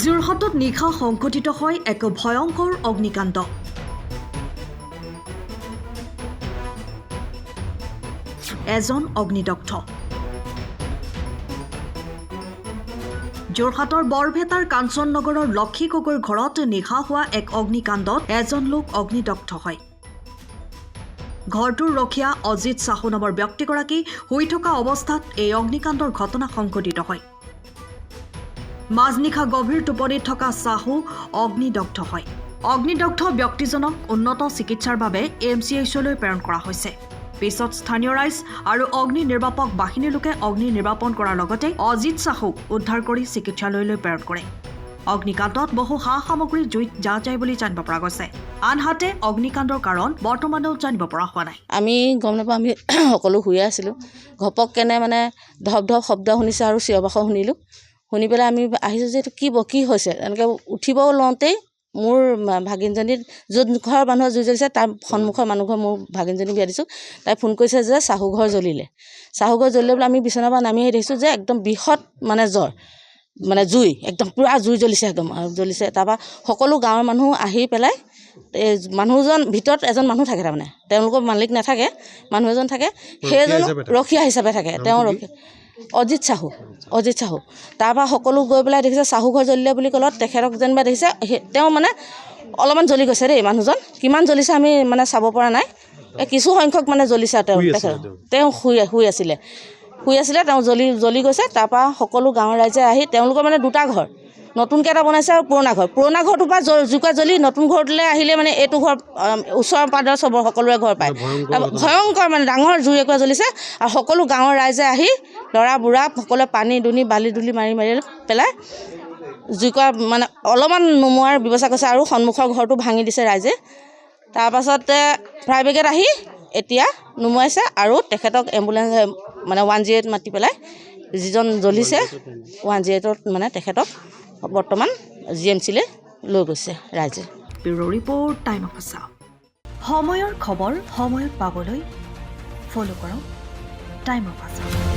যোৰহাটত নিশা সংঘটিত হয় এক ভয়ংকৰ অগ্নিকাণ্ড। এজন অগ্নিদগ্ধ। যোৰহাটৰ বৰভেটাৰ কাঞ্চন নগৰৰ লক্ষী গগৈৰ ঘৰত নিশা হোৱা এক অগ্নিকাণ্ডত এজন লোক অগ্নিদগ্ধ হয়। ঘৰটোৰ ৰখীয়া অজিত সাহু নামৰ ব্যক্তিগৰাকী শুই থকা অৱস্থাত এই অগ্নিকাণ্ডৰ ঘটনা সংঘটিত হয়। মাজনিশা গভীৰ টোপনিত থকা সাহু অগ্নিদগ্ধ হয়। অগ্নিদগ্ধ ব্যক্তিজনক উন্নত চিকিৎসাৰ বাবে এমচিএইচলৈ প্ৰেৰণ কৰা হৈছে। পিছত স্থানীয় ৰাইজ আৰু অগ্নি নিৰ্বাপক বাহিনীৰ লোকে অগ্নি নিৰ্বাপন কৰাৰ লগতে অজিত সাহুক উদ্ধাৰ কৰি চিকিৎসালয়লৈ প্ৰেৰণ কৰে। অগ্নিকাণ্ডত বহু সা সামগ্ৰী জুইত যায় বুলি জানিব পৰা গৈছে। আনহাতে অগ্নিকাণ্ডৰ কাৰণ বৰ্তমানেও জানিব পৰা হোৱা নাই। আমি গম নাপাওঁ, আমি সকলো শুয়ে আছিলোঁ। ঘপককেনে ধপ ধপ শব্দ শুনিছোঁ আৰু চিঞৰ বাখৰ শুনিলোঁ। শুনি পেলাই আমি আহিছোঁ যে এইটো কি হৈছে। এনেকৈ উঠিব লওঁতেই মোৰ ভাগিনজনীৰ য'ত ঘৰৰ মানুহৰ জুই জ্বলিছে তাৰ সন্মুখৰ মানুহ ঘৰ মোৰ ভাগিনজনী বিয়া দিছোঁ। তাই ফোন কৰিছে যে চাহু ঘৰ জ্বলিলে। চাহু ঘৰ জ্বলিলে বোলে আমি বিচনাৰ পৰা নামি আহি দেখিছোঁ যে একদম বৃহৎ জ্বৰ, জুই একদম পূৰা জুই জ্বলিছে, একদম জ্বলিছে। তাৰপৰা সকলো গাঁৱৰ মানুহ আহি পেলাই মানুহজন ভিতৰত এজন মানুহ থাকে, তাৰমানে তেওঁলোকৰ মালিক নাথাকে, মানুহ এজন থাকে, সেইজন ৰখীয়া হিচাপে থাকে। তেওঁ অজিত সাহু। তাৰপৰা সকলো গৈ পেলাই দেখিছে চাহু ঘৰ জ্বলিলে বুলি ক'লত তেখেতক যেনিবা দেখিছে। তেওঁ অলপমান জ্বলি গৈছে দেই, মানুহজন কিমান জ্বলিছে আমি চাব পৰা নাই। কিছু সংখ্যক জ্বলিছে। তেওঁ শুই আছিলে, তেওঁ জ্বলি গৈছে। তাৰপৰা সকলো গাঁৱৰ ৰাইজে আহি তেওঁলোকৰ দুটা ঘৰ নতুনকৈ এটা বনাইছে আৰু পুৰণা ঘৰটোৰ পৰা জুইকুৰা জ্বলি নতুন ঘৰটোলৈ আহিলে এইটো ঘৰ ওচৰৰ পাদৰ চবৰ সকলোৰে ঘৰ পায়। ভয়ংকৰ ডাঙৰ জুই একুৰা জ্বলিছে আৰু সকলো গাঁৱৰ ৰাইজে আহি ল'ৰা বুঢ়া সকলোৱে পানী দুনি বালি দুলি মাৰি পেলাই জুইকুৰা অলপমান নুমোৱাৰ ব্যৱস্থা কৰিছে আৰু সন্মুখৰ ঘৰটো ভাঙি দিছে ৰাইজে। তাৰপাছতে ফায়াৰ ব্ৰিগেড আহি এতিয়া নুমুৱাইছে আৰু তেখেতক এম্বুলেঞ্চ 108 মাতি পেলাই যিজন জ্বলিছে 108ত তেখেতক বৰ্তমান GMCলৈ লৈ গৈছে ৰাইজে। Bureau' report, time of Assam. সময়ৰ খবৰ সময়ত পাবলৈ ফ'ল' কৰক টাইম অফ আছাম।